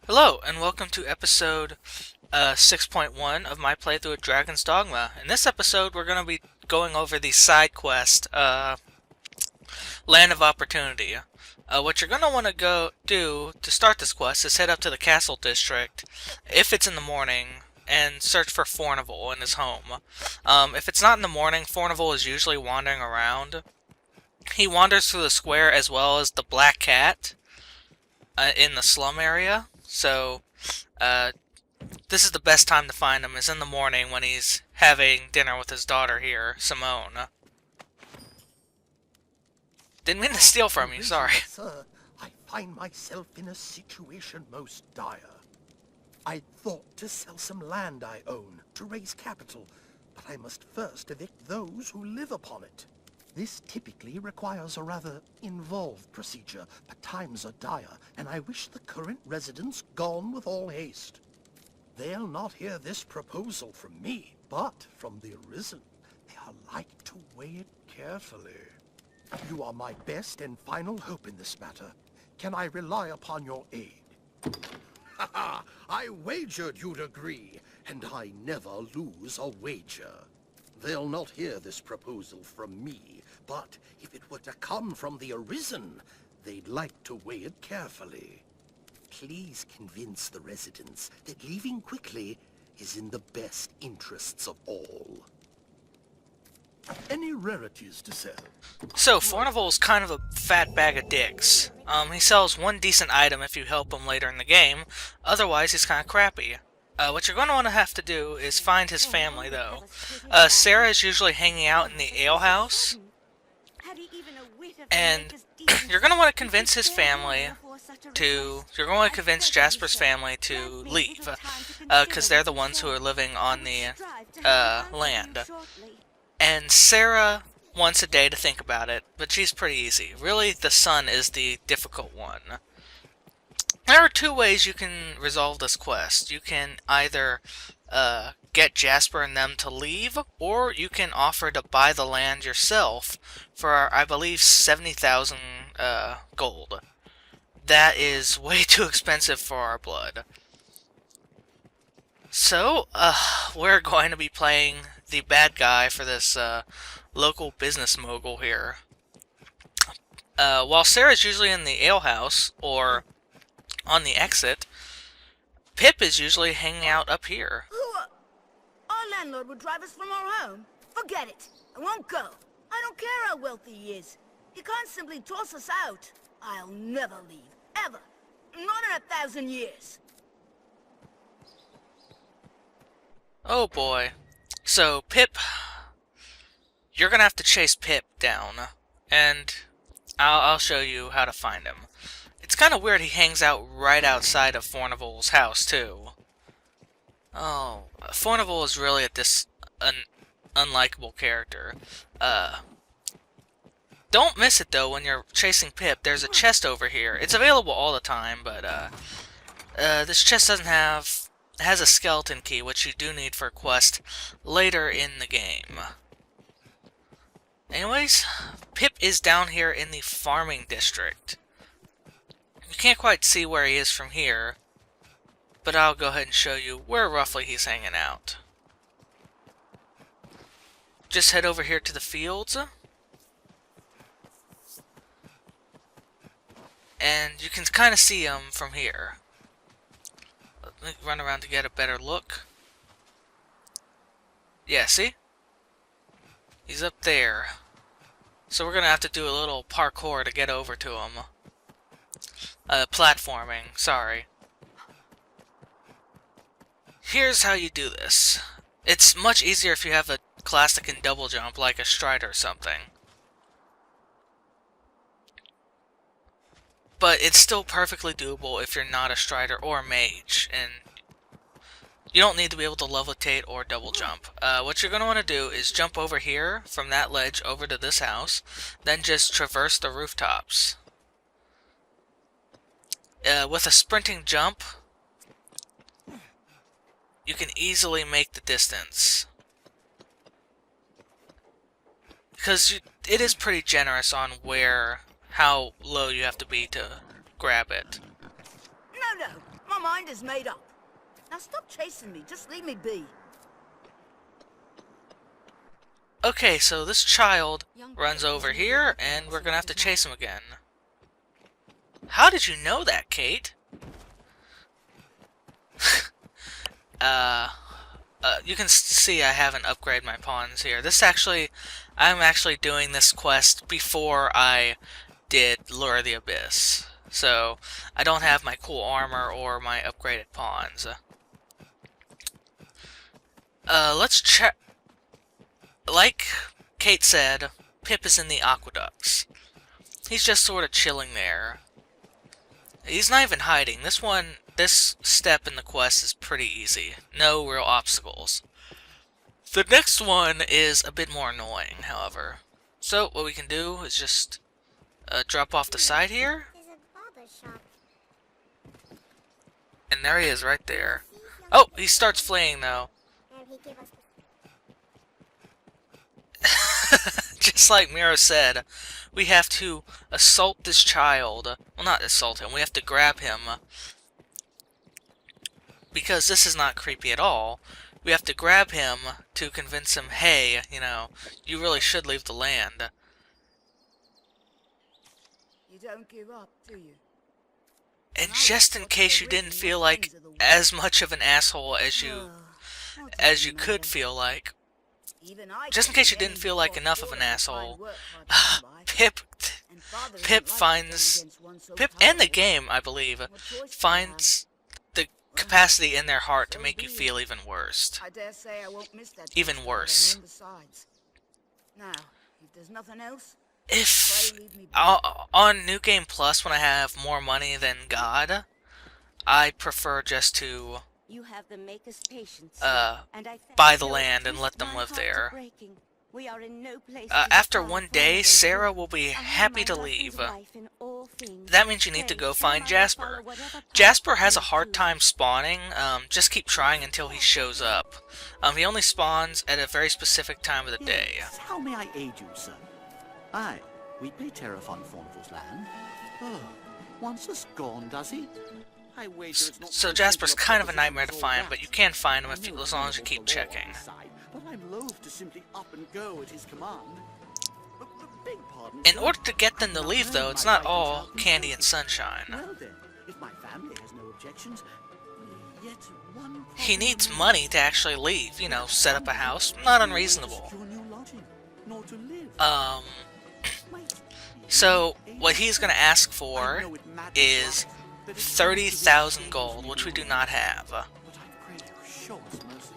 Hello, and welcome to episode 6.1 of my playthrough of Dragon's Dogma. In this episode, we're going to be going over the side quest, Land of Opportunity. What you're going to want to go do to start this quest is head up to the Castle District, if it's in the morning, and search for Fournival in his home. If it's not in the morning, Fournival is usually wandering around. He wanders through the square as well as the Black Cat in the slum area, so this is the best time to find him, is in the morning when he's having dinner with his daughter here, Simone. Didn't mean to steal from you, sorry. Sir, I find myself in a situation most dire. I thought to sell some land I own to raise capital, but I must first evict those who live upon it. This typically requires a rather involved procedure, but times are dire, and I wish the current residents gone with all haste. They'll not hear this proposal from me, but from the Arisen. They are like to weigh it carefully. You are my best and final hope in this matter. Can I rely upon your aid? Ha ha! I wagered you'd agree, and I never lose a wager. They'll not hear this proposal from me, but if it were to come from the Arisen, they'd like to weigh it carefully. Please convince the residents that leaving quickly is in the best interests of all. Any rarities to sell? So, Fournival's kind of a fat bag of dicks. He sells one decent item if you help him later in the game, otherwise he's kind of crappy. What you're going to want to have to do is find his family, though. Sarah is usually hanging out in the alehouse, and you're going to want to convince his family you're going to convince Jasper's family to leave, because they're the ones who are living on the land. And Sarah wants a day to think about it, but she's pretty easy. Really, the son is the difficult one. There are two ways you can resolve this quest. You can either get Jasper and them to leave, or you can offer to buy the land yourself for, I believe, 70,000 gold. That is way too expensive for our blood. So, we're going to be playing the bad guy for this local business mogul here. While Sarah's usually in the alehouse, or on the exit, Pip is usually hanging out up here. Our landlord would drive us from our home. Forget it. I won't go. I don't care how wealthy he is. He can't simply toss us out. I'll never leave. Ever. Not in 1,000 years. Oh boy. So, Pip, you're gonna have to chase Pip down, and I'll show you how to find him. It's kind of weird he hangs out right outside of Fournival's house, too. Oh, Fournival is really unlikable character. Don't miss it, though, when you're chasing Pip. There's a chest over here. It's available all the time, but, this chest has a skeleton key, which you do need for a quest later in the game. Anyways, Pip is down here in the farming district. You can't quite see where he is from here, but I'll go ahead and show you where roughly he's hanging out. Just head over here to the fields, and you can kind of see him from here. Let me run around to get a better look. Yeah, see? He's up there. So we're gonna have to do a little parkour to get over to him. Platforming, sorry. Here's how you do this. It's much easier if you have a class that can double jump, like a Strider or something. But it's still perfectly doable if you're not a Strider or a Mage, and you don't need to be able to levitate or double jump. What you're going to want to do is jump over here from that ledge over to this house, then just traverse the rooftops. With a sprinting jump, you can easily make the distance. Because it is pretty generous on how low you have to be to grab it. No, my mind is made up. Now stop chasing me. Just leave me be. Okay, so this child runs over here, and we're gonna have to chase him again. How did you know that, Kate? You can see I haven't upgraded my pawns here. I'm actually doing this quest before I did Lure of the Abyss. So, I don't have my cool armor or my upgraded pawns. Let's check. Like Kate said, Pip is in the aqueducts. He's just sort of chilling there. He's not even hiding. This step in the quest is pretty easy. No real obstacles. The next one is a bit more annoying, however. So, what we can do is just drop off the side here. And there he is, right there. Oh, he starts fleeing, though. Just like Miro said, we have to assault this child. Well, not assault him, we have to grab him. Because this is not creepy at all. We have to grab him to convince him, hey, you know, you really should leave the land. You don't give up, do you? And just in case you didn't feel like as much of an asshole as you could feel like, just in case you didn't feel like enough of an asshole, Pip and the game, I believe, finds the capacity in their heart to make you feel even worse. Even worse. Now, if there's nothing else, If on New Game Plus, when I have more money than God, I prefer just to you have the maker's patience, buy the land and let them live there. We are in no place after one day, Sarah will be happy to leave. That means you need to go find Jasper. Jasper has a hard time spawning. Just keep trying until he shows up. He only spawns at a very specific time of the day. How may I aid you, sir? Aye, we pay tariff on Fournival's land. Oh, once us gone, does he? I wager it's not So Jasper's kind of a nightmare to find, but you can find him as long as you keep checking. But I'm loath to simply up and go at his command. Beg pardon, In order to get them to leave, though, it's not all candy and sunshine. Well then, if my family has no objections, yet one He needs money to actually leave, you know, set up a house. Not unreasonable. secure new lodging, nor to live. So, what he's gonna ask for is 30,000 gold, which we do not have. But I pray you show us mercy.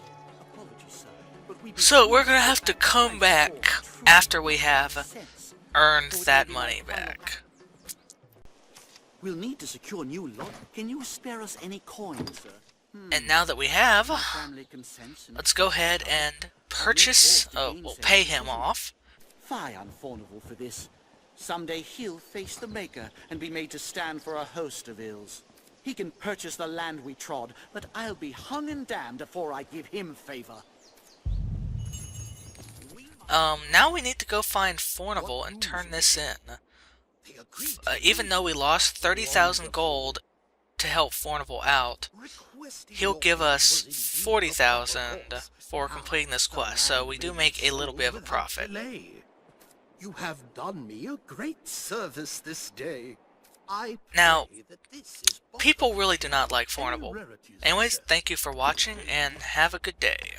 Apologies, sir, but we So, we're gonna have to come back after we have earned that money back. We'll need to secure new lot. Can you spare us any coins, sir? And now that we have, My family consents and let's go ahead and purchase, we'll pay him off. fie on Fournival for this. Someday he'll face the Maker and be made to stand for a host of ills. He can purchase the land we trod, but I'll be hung and damned before I give him favor. Now we need to go find Fournival and turn this in. Even though we lost 30,000 gold to help Fournival out, he'll give us 40,000 for completing this quest, so we do make a little bit of a profit. You have done me a great service this day. I Now, pray that this is people really do not like Fournival. rarities. Anyways, thank you for watching, and have a good day.